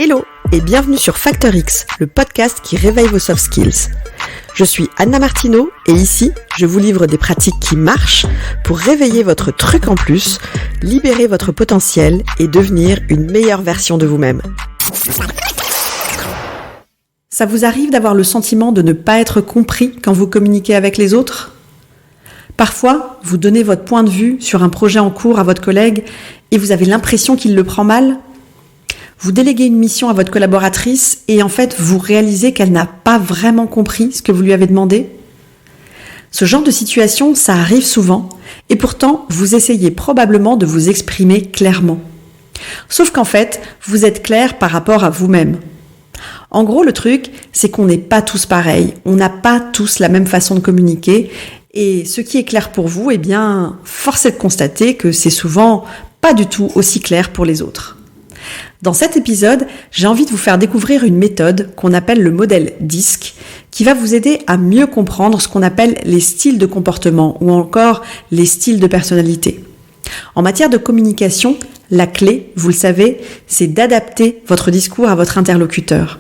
Hello et bienvenue sur Factor X, le podcast qui réveille vos soft skills. Je suis Anna Martineau et ici, je vous livre des pratiques qui marchent pour réveiller votre truc en plus, libérer votre potentiel et devenir une meilleure version de vous-même. Ça vous arrive d'avoir le sentiment de ne pas être compris quand vous communiquez avec les autres ? Parfois, vous donnez votre point de vue sur un projet en cours à votre collègue et vous avez l'impression qu'il le prend mal ? Vous déléguez une mission à votre collaboratrice et en fait, vous réalisez qu'elle n'a pas vraiment compris ce que vous lui avez demandé ? Ce genre de situation, ça arrive souvent et pourtant, vous essayez probablement de vous exprimer clairement. Sauf qu'en fait, vous êtes clair par rapport à vous-même. En gros, le truc, c'est qu'on n'est pas tous pareils. On n'a pas tous la même façon de communiquer et ce qui est clair pour vous, eh bien, force est de constater que c'est souvent pas du tout aussi clair pour les autres. Dans cet épisode, j'ai envie de vous faire découvrir une méthode qu'on appelle le modèle DISC, qui va vous aider à mieux comprendre ce qu'on appelle les styles de comportement ou encore les styles de personnalité. En matière de communication, la clé, vous le savez, c'est d'adapter votre discours à votre interlocuteur.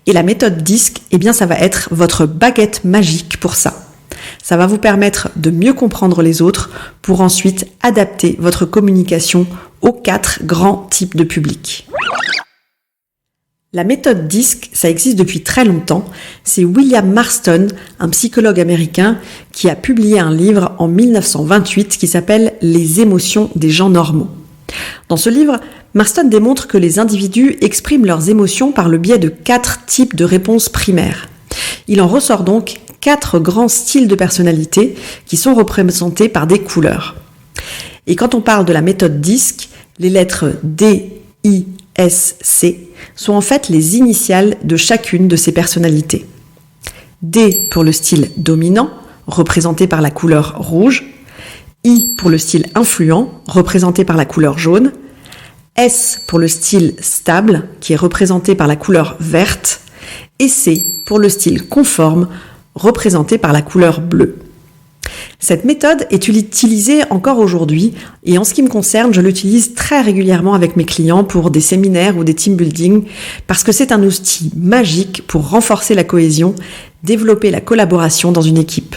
Et la méthode DISC, eh bien, ça va être votre baguette magique pour ça. Ça va vous permettre de mieux comprendre les autres pour ensuite adapter votre communication aux 4 grands types de publics. La méthode DISC, ça existe depuis très longtemps. C'est William Marston, un psychologue américain, qui a publié un livre en 1928 qui s'appelle « Les émotions des gens normaux ». Dans ce livre, Marston démontre que les individus expriment leurs émotions par le biais de 4 types de réponses primaires. Il en ressort donc 4 grands styles de personnalité qui sont représentés par des couleurs. Et quand on parle de la méthode DISC, les lettres D, I, S, C sont en fait les initiales de chacune de ces personnalités. D pour le style dominant, représenté par la couleur rouge. I pour le style influent, représenté par la couleur jaune. S pour le style stable, qui est représenté par la couleur verte. Et C pour le style conforme, représenté par la couleur bleue. Cette méthode est utilisée encore aujourd'hui et en ce qui me concerne, je l'utilise très régulièrement avec mes clients pour des séminaires ou des team building parce que c'est un outil magique pour renforcer la cohésion, développer la collaboration dans une équipe.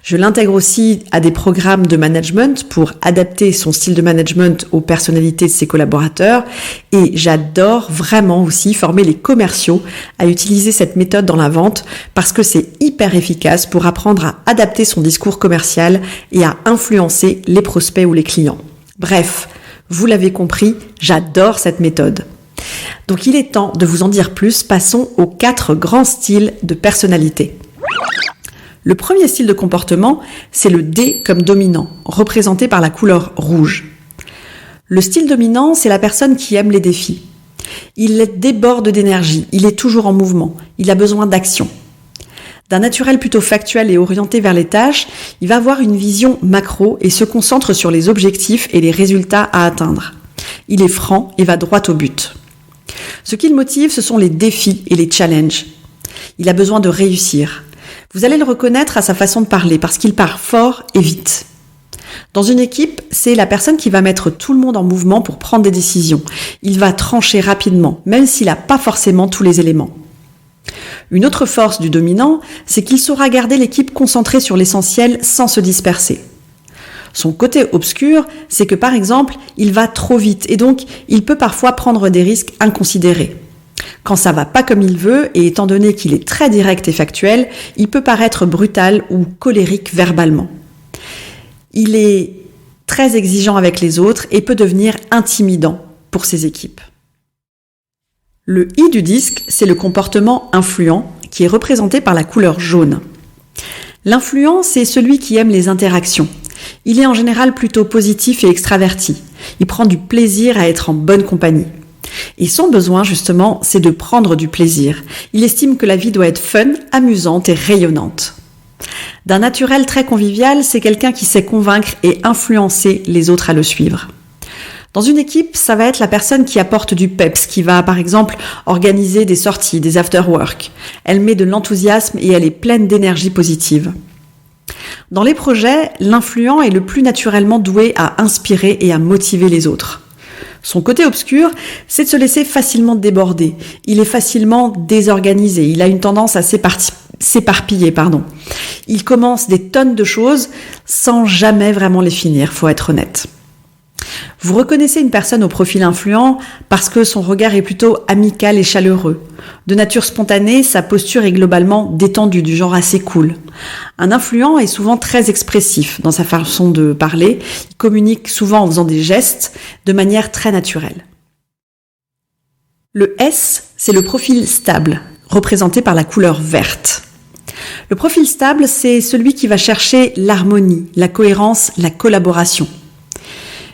Je l'intègre aussi à des programmes de management pour adapter son style de management aux personnalités de ses collaborateurs et j'adore vraiment aussi former les commerciaux à utiliser cette méthode dans la vente parce que c'est hyper efficace pour apprendre à adapter son discours commercial et à influencer les prospects ou les clients. Bref, vous l'avez compris, j'adore cette méthode. Donc il est temps de vous en dire plus, passons aux 4 grands styles de personnalité. Le premier style de comportement, c'est le D comme dominant, représenté par la couleur rouge. Le style dominant, c'est la personne qui aime les défis. Il déborde d'énergie, il est toujours en mouvement, il a besoin d'action. D'un naturel plutôt factuel et orienté vers les tâches, il va avoir une vision macro et se concentre sur les objectifs et les résultats à atteindre. Il est franc et va droit au but. Ce qui le motive, ce sont les défis et les challenges. Il a besoin de réussir. Vous allez le reconnaître à sa façon de parler parce qu'il parle fort et vite. Dans une équipe, c'est la personne qui va mettre tout le monde en mouvement pour prendre des décisions. Il va trancher rapidement, même s'il n'a pas forcément tous les éléments. Une autre force du dominant, c'est qu'il saura garder l'équipe concentrée sur l'essentiel sans se disperser. Son côté obscur, c'est que par exemple, il va trop vite et donc il peut parfois prendre des risques inconsidérés. Quand ça va pas comme il veut, et étant donné qu'il est très direct et factuel, il peut paraître brutal ou colérique verbalement. Il est très exigeant avec les autres et peut devenir intimidant pour ses équipes. Le I du disque, c'est le comportement influent, qui est représenté par la couleur jaune. L'influent, c'est celui qui aime les interactions. Il est en général plutôt positif et extraverti. Il prend du plaisir à être en bonne compagnie. Et son besoin, justement, c'est de prendre du plaisir. Il estime que la vie doit être fun, amusante et rayonnante. D'un naturel très convivial, c'est quelqu'un qui sait convaincre et influencer les autres à le suivre. Dans une équipe, ça va être la personne qui apporte du peps, qui va par exemple organiser des sorties, des after-work. Elle met de l'enthousiasme et elle est pleine d'énergie positive. Dans les projets, l'influent est le plus naturellement doué à inspirer et à motiver les autres. Son côté obscur, c'est de se laisser facilement déborder. Il est facilement désorganisé. Il a une tendance à s'éparpiller. Il commence des tonnes de choses sans jamais vraiment les finir, faut être honnête. Vous reconnaissez une personne au profil influent parce que son regard est plutôt amical et chaleureux. De nature spontanée, sa posture est globalement détendue, du genre assez cool. Un influent est souvent très expressif dans sa façon de parler. Il communique souvent en faisant des gestes de manière très naturelle. Le S, c'est le profil stable, représenté par la couleur verte. Le profil stable, c'est celui qui va chercher l'harmonie, la cohérence, la collaboration.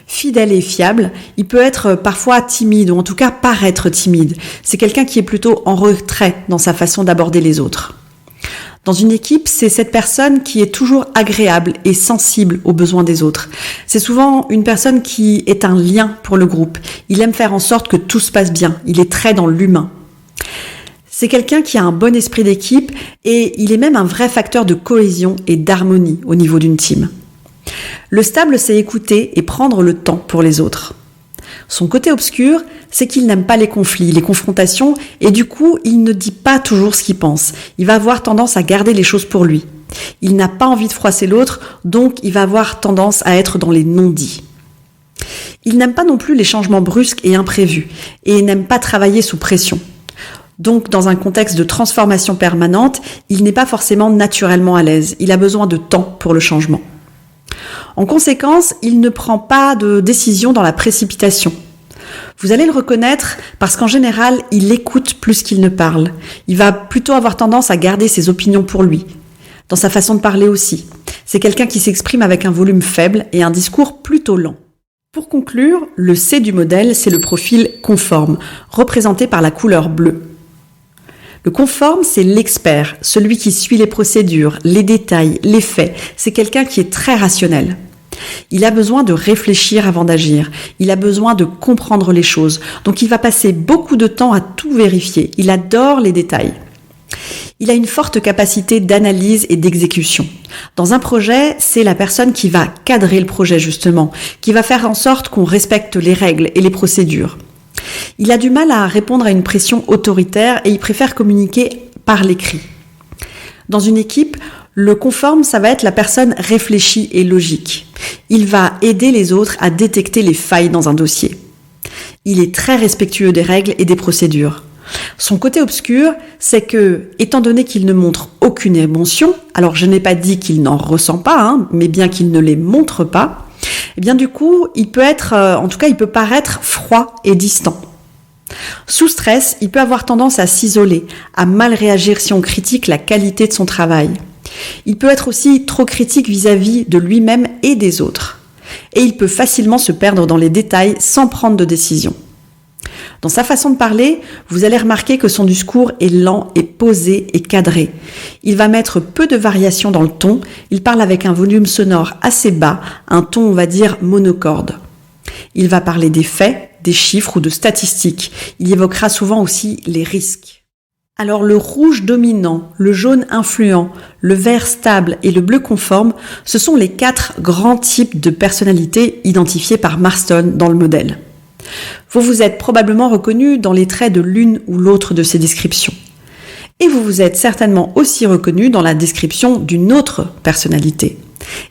Fidèle et fiable, il peut être parfois timide, ou en tout cas paraître timide. C'est quelqu'un qui est plutôt en retrait dans sa façon d'aborder les autres. Dans une équipe, c'est cette personne qui est toujours agréable et sensible aux besoins des autres. C'est souvent une personne qui est un lien pour le groupe. Il aime faire en sorte que tout se passe bien. Il est très dans l'humain. C'est quelqu'un qui a un bon esprit d'équipe et il est même un vrai facteur de cohésion et d'harmonie au niveau d'une team. Le stable, c'est écouter et prendre le temps pour les autres. Son côté obscur, c'est qu'il n'aime pas les conflits, les confrontations, et du coup, il ne dit pas toujours ce qu'il pense. Il va avoir tendance à garder les choses pour lui. Il n'a pas envie de froisser l'autre, donc il va avoir tendance à être dans les non-dits. Il n'aime pas non plus les changements brusques et imprévus, et n'aime pas travailler sous pression. Donc, dans un contexte de transformation permanente, il n'est pas forcément naturellement à l'aise. Il a besoin de temps pour le changement. En conséquence, il ne prend pas de décision dans la précipitation. Vous allez le reconnaître parce qu'en général, il écoute plus qu'il ne parle. Il va plutôt avoir tendance à garder ses opinions pour lui. Dans sa façon de parler aussi. C'est quelqu'un qui s'exprime avec un volume faible et un discours plutôt lent. Pour conclure, le C du modèle, c'est le profil conforme, représenté par la couleur bleue. Le conforme, c'est l'expert, celui qui suit les procédures, les détails, les faits. C'est quelqu'un qui est très rationnel. Il a besoin de réfléchir avant d'agir. Il a besoin de comprendre les choses. Donc il va passer beaucoup de temps à tout vérifier. Il adore les détails. Il a une forte capacité d'analyse et d'exécution. Dans un projet, c'est la personne qui va cadrer le projet justement, qui va faire en sorte qu'on respecte les règles et les procédures. Il a du mal à répondre à une pression autoritaire et il préfère communiquer par l'écrit. Dans une équipe, le conforme, ça va être la personne réfléchie et logique. Il va aider les autres à détecter les failles dans un dossier. Il est très respectueux des règles et des procédures. Son côté obscur, c'est que, étant donné qu'il ne montre aucune émotion, alors je n'ai pas dit qu'il n'en ressent pas, mais bien qu'il ne les montre pas, et bien du coup, il peut paraître froid et distant. Sous stress, il peut avoir tendance à s'isoler, à mal réagir si on critique la qualité de son travail. Il peut être aussi trop critique vis-à-vis de lui-même et des autres. Et il peut facilement se perdre dans les détails sans prendre de décision. Dans sa façon de parler, vous allez remarquer que son discours est lent et posé et cadré. Il va mettre peu de variations dans le ton, il parle avec un volume sonore assez bas, un ton on va dire monocorde. Il va parler des faits, des chiffres ou de statistiques. Il évoquera souvent aussi les risques. Alors le rouge dominant, le jaune influent, le vert stable et le bleu conforme, ce sont les 4 grands types de personnalités identifiés par Marston dans le modèle. Vous vous êtes probablement reconnu dans les traits de l'une ou l'autre de ces descriptions. Et vous vous êtes certainement aussi reconnu dans la description d'une autre personnalité.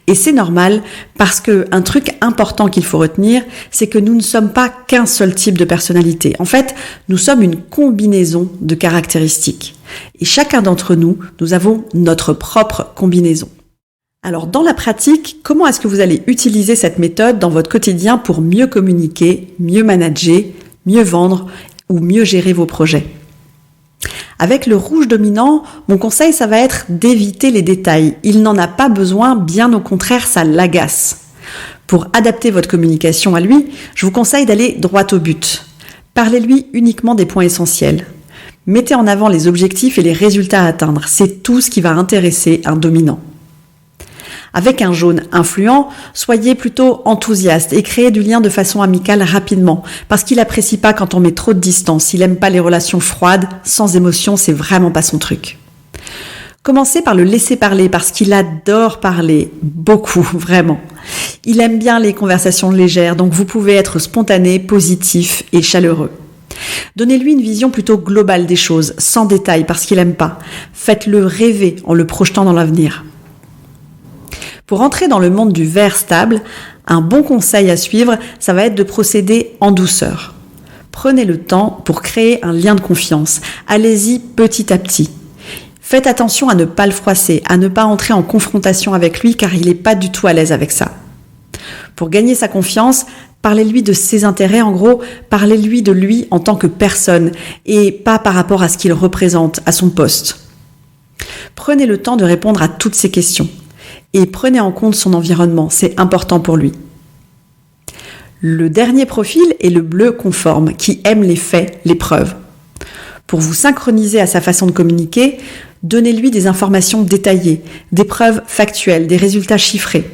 Et c'est normal parce qu'un truc important qu'il faut retenir, c'est que nous ne sommes pas qu'un seul type de personnalité. En fait, nous sommes une combinaison de caractéristiques. Et chacun d'entre nous, nous avons notre propre combinaison. Alors dans la pratique, comment est-ce que vous allez utiliser cette méthode dans votre quotidien pour mieux communiquer, mieux manager, mieux vendre ou mieux gérer vos projets ? Avec le rouge dominant, mon conseil, ça va être d'éviter les détails. Il n'en a pas besoin, bien au contraire, ça l'agace. Pour adapter votre communication à lui, je vous conseille d'aller droit au but. Parlez-lui uniquement des points essentiels. Mettez en avant les objectifs et les résultats à atteindre. C'est tout ce qui va intéresser un dominant. Avec un jaune influent, soyez plutôt enthousiaste et créez du lien de façon amicale rapidement, parce qu'il apprécie pas quand on met trop de distance. Il aime pas les relations froides, sans émotion, c'est vraiment pas son truc. Commencez par le laisser parler, parce qu'il adore parler, beaucoup, vraiment. Il aime bien les conversations légères, donc vous pouvez être spontané, positif et chaleureux. Donnez-lui une vision plutôt globale des choses, sans détail, parce qu'il n'aime pas. Faites-le rêver en le projetant dans l'avenir. Pour entrer dans le monde du verre stable, un bon conseil à suivre, ça va être de procéder en douceur. Prenez le temps pour créer un lien de confiance. Allez-y petit à petit. Faites attention à ne pas le froisser, à ne pas entrer en confrontation avec lui car il n'est pas du tout à l'aise avec ça. Pour gagner sa confiance, parlez-lui de ses intérêts, en gros, parlez-lui de lui en tant que personne et pas par rapport à ce qu'il représente, à son poste. Prenez le temps de répondre à toutes ces questions et prenez en compte son environnement, c'est important pour lui. Le dernier profil est le bleu conforme, qui aime les faits, les preuves. Pour vous synchroniser à sa façon de communiquer, donnez-lui des informations détaillées, des preuves factuelles, des résultats chiffrés.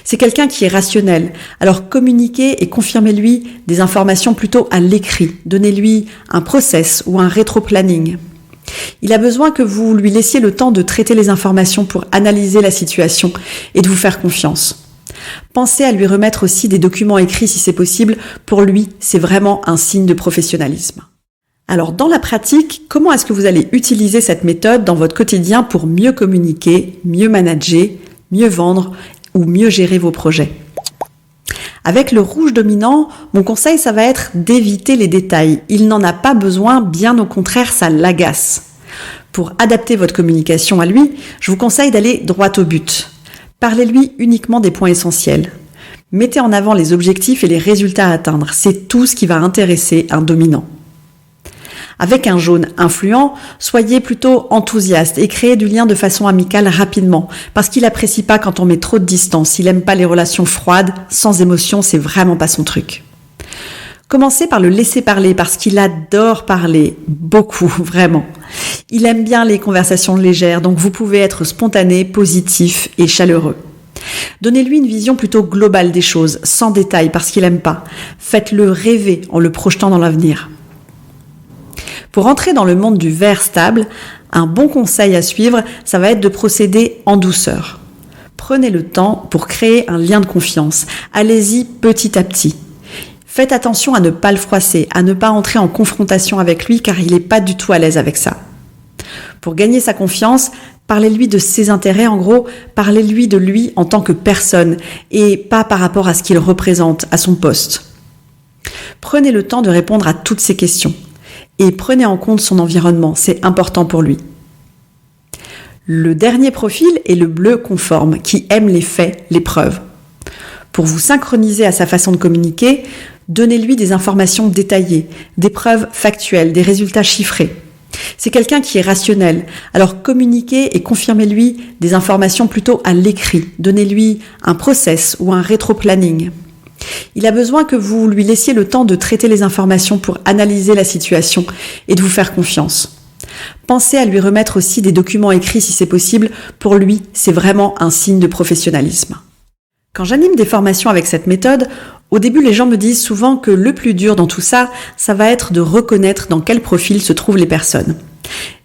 C'est quelqu'un qui est rationnel, alors communiquez et confirmez-lui des informations plutôt à l'écrit. Donnez-lui un process ou un rétro-planning. Il a besoin que vous lui laissiez le temps de traiter les informations pour analyser la situation et de vous faire confiance. Pensez à lui remettre aussi des documents écrits si c'est possible. Pour lui, c'est vraiment un signe de professionnalisme. Alors, dans la pratique, comment est-ce que vous allez utiliser cette méthode dans votre quotidien pour mieux communiquer, mieux manager, mieux vendre ou mieux gérer vos projets? Avec le rouge dominant, mon conseil, ça va être d'éviter les détails. Il n'en a pas besoin, bien au contraire, ça l'agace. Pour adapter votre communication à lui, je vous conseille d'aller droit au but. Parlez-lui uniquement des points essentiels. Mettez en avant les objectifs et les résultats à atteindre. C'est tout ce qui va intéresser un dominant. Avec un jaune influent, soyez plutôt enthousiaste et créez du lien de façon amicale rapidement, parce qu'il apprécie pas quand on met trop de distance. Il aime pas les relations froides, sans émotion, c'est vraiment pas son truc. Commencez par le laisser parler, parce qu'il adore parler, beaucoup, vraiment. Il aime bien les conversations légères, donc vous pouvez être spontané, positif et chaleureux. Donnez-lui une vision plutôt globale des choses, sans détail, parce qu'il aime pas. Faites-le rêver en le projetant dans l'avenir. Pour entrer dans le monde du verre stable, un bon conseil à suivre, ça va être de procéder en douceur. Prenez le temps pour créer un lien de confiance. Allez-y petit à petit. Faites attention à ne pas le froisser, à ne pas entrer en confrontation avec lui car il n'est pas du tout à l'aise avec ça. Pour gagner sa confiance, parlez-lui de ses intérêts, en gros, parlez-lui de lui en tant que personne et pas par rapport à ce qu'il représente, à son poste. Prenez le temps de répondre à toutes ces questions et prenez en compte son environnement, c'est important pour lui. Le dernier profil est le bleu conforme, qui aime les faits, les preuves. Pour vous synchroniser à sa façon de communiquer, donnez-lui des informations détaillées, des preuves factuelles, des résultats chiffrés. C'est quelqu'un qui est rationnel, alors communiquez et confirmez-lui des informations plutôt à l'écrit. Donnez-lui un process ou un rétro-planning. Il a besoin que vous lui laissiez le temps de traiter les informations pour analyser la situation et de vous faire confiance. Pensez à lui remettre aussi des documents écrits si c'est possible. Pour lui, c'est vraiment un signe de professionnalisme. Quand j'anime des formations avec cette méthode, au début, les gens me disent souvent que le plus dur dans tout ça, ça va être de reconnaître dans quel profil se trouvent les personnes.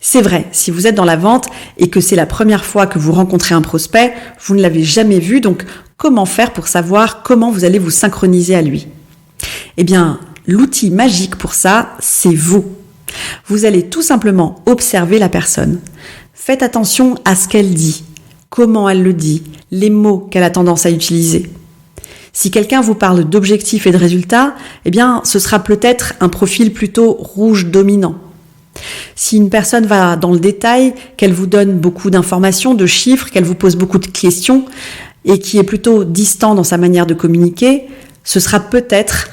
C'est vrai, si vous êtes dans la vente et que c'est la première fois que vous rencontrez un prospect, vous ne l'avez jamais vu, donc comment faire pour savoir comment vous allez vous synchroniser à lui? Eh bien, l'outil magique pour ça, c'est vous. Vous allez tout simplement observer la personne. Faites attention à ce qu'elle dit, comment elle le dit, les mots qu'elle a tendance à utiliser. Si quelqu'un vous parle d'objectifs et de résultats, eh bien, ce sera peut-être un profil plutôt rouge dominant. Si une personne va dans le détail, qu'elle vous donne beaucoup d'informations, de chiffres, qu'elle vous pose beaucoup de questions et qui est plutôt distant dans sa manière de communiquer, ce sera peut-être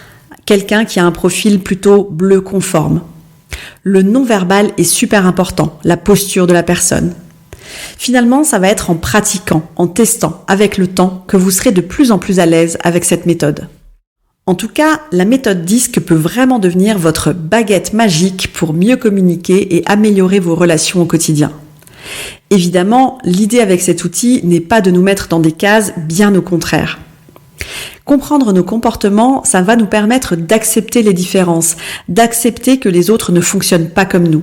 quelqu'un qui a un profil plutôt bleu conforme. Le non-verbal est super important, la posture de la personne. Finalement, ça va être en pratiquant, en testant, avec le temps, que vous serez de plus en plus à l'aise avec cette méthode. En tout cas, la méthode DISC peut vraiment devenir votre baguette magique pour mieux communiquer et améliorer vos relations au quotidien. Évidemment, l'idée avec cet outil n'est pas de nous mettre dans des cases, bien au contraire. Comprendre nos comportements, ça va nous permettre d'accepter les différences, d'accepter que les autres ne fonctionnent pas comme nous.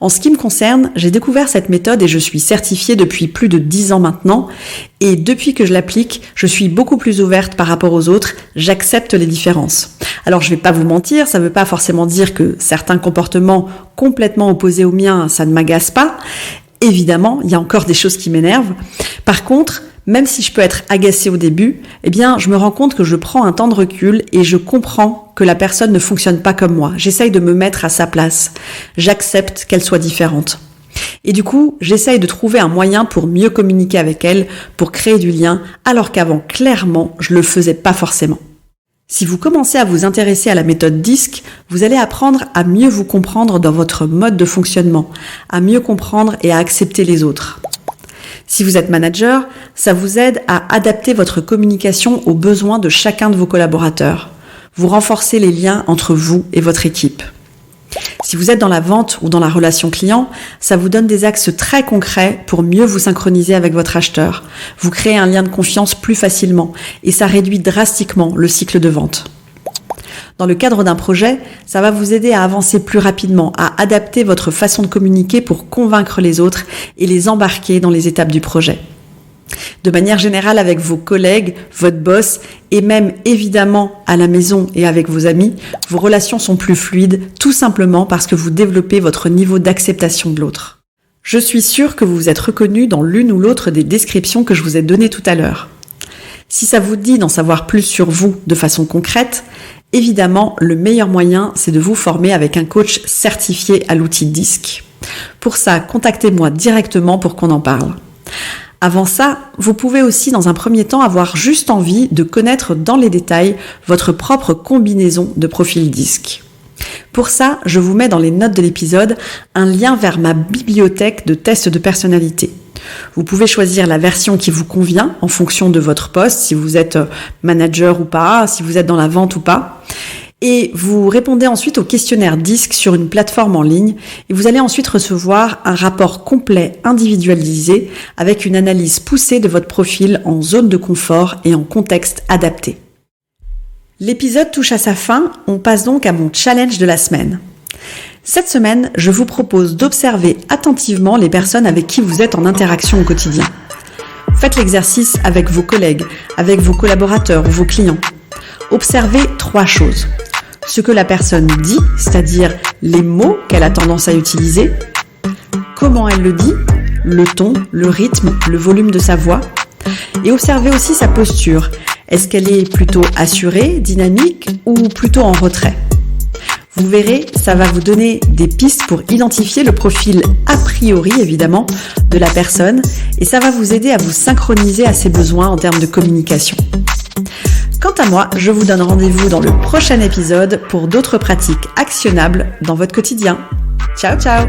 En ce qui me concerne, j'ai découvert cette méthode et je suis certifiée depuis plus de 10 ans maintenant. Et depuis que je l'applique, je suis beaucoup plus ouverte par rapport aux autres. J'accepte les différences. Alors je vais pas vous mentir, ça veut pas forcément dire que certains comportements complètement opposés aux miens, ça ne m'agace pas. Évidemment, il y a encore des choses qui m'énervent. Par contre, même si je peux être agacée au début, je me rends compte que je prends un temps de recul et je comprends que la personne ne fonctionne pas comme moi. J'essaye de me mettre à sa place. J'accepte qu'elle soit différente. Et du coup, j'essaye de trouver un moyen pour mieux communiquer avec elle, pour créer du lien, alors qu'avant, clairement, je le faisais pas forcément. Si vous commencez à vous intéresser à la méthode DISC, vous allez apprendre à mieux vous comprendre dans votre mode de fonctionnement, à mieux comprendre et à accepter les autres. Si vous êtes manager, ça vous aide à adapter votre communication aux besoins de chacun de vos collaborateurs. Vous renforcez les liens entre vous et votre équipe. Si vous êtes dans la vente ou dans la relation client, ça vous donne des axes très concrets pour mieux vous synchroniser avec votre acheteur. Vous créez un lien de confiance plus facilement et ça réduit drastiquement le cycle de vente. Dans le cadre d'un projet, ça va vous aider à avancer plus rapidement, à adapter votre façon de communiquer pour convaincre les autres et les embarquer dans les étapes du projet. De manière générale, avec vos collègues, votre boss et même évidemment à la maison et avec vos amis, vos relations sont plus fluides, tout simplement parce que vous développez votre niveau d'acceptation de l'autre. Je suis sûre que vous vous êtes reconnu dans l'une ou l'autre des descriptions que je vous ai données tout à l'heure. Si ça vous dit d'en savoir plus sur vous de façon concrète, évidemment, le meilleur moyen, c'est de vous former avec un coach certifié à l'outil DISC. Pour ça, contactez-moi directement pour qu'on en parle. Avant ça, vous pouvez aussi dans un premier temps avoir juste envie de connaître dans les détails votre propre combinaison de profils DISC. Pour ça, je vous mets dans les notes de l'épisode un lien vers ma bibliothèque de tests de personnalité. Vous pouvez choisir la version qui vous convient en fonction de votre poste, si vous êtes manager ou pas, si vous êtes dans la vente ou pas. Et vous répondez ensuite au questionnaire DISC sur une plateforme en ligne et vous allez ensuite recevoir un rapport complet individualisé avec une analyse poussée de votre profil en zone de confort et en contexte adapté. L'épisode touche à sa fin, on passe donc à mon challenge de la semaine. Cette semaine, je vous propose d'observer attentivement les personnes avec qui vous êtes en interaction au quotidien. Faites l'exercice avec vos collègues, avec vos collaborateurs ou vos clients. Observez 3 choses. Ce que la personne dit, c'est-à-dire les mots qu'elle a tendance à utiliser, comment elle le dit, le ton, le rythme, le volume de sa voix, et observez aussi sa posture. Est-ce qu'elle est plutôt assurée, dynamique ou plutôt en retrait ? Vous verrez, ça va vous donner des pistes pour identifier le profil a priori, évidemment, de la personne et ça va vous aider à vous synchroniser à ses besoins en termes de communication. Quant à moi, je vous donne rendez-vous dans le prochain épisode pour d'autres pratiques actionnables dans votre quotidien. Ciao, ciao!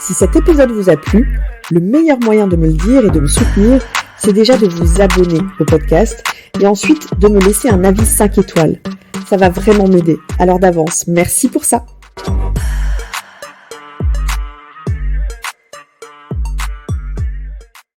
Si cet épisode vous a plu, le meilleur moyen de me le dire et de me soutenir, c'est déjà de vous abonner au podcast et ensuite de me laisser un avis 5 étoiles. Ça va vraiment m'aider. Alors d'avance, merci pour ça.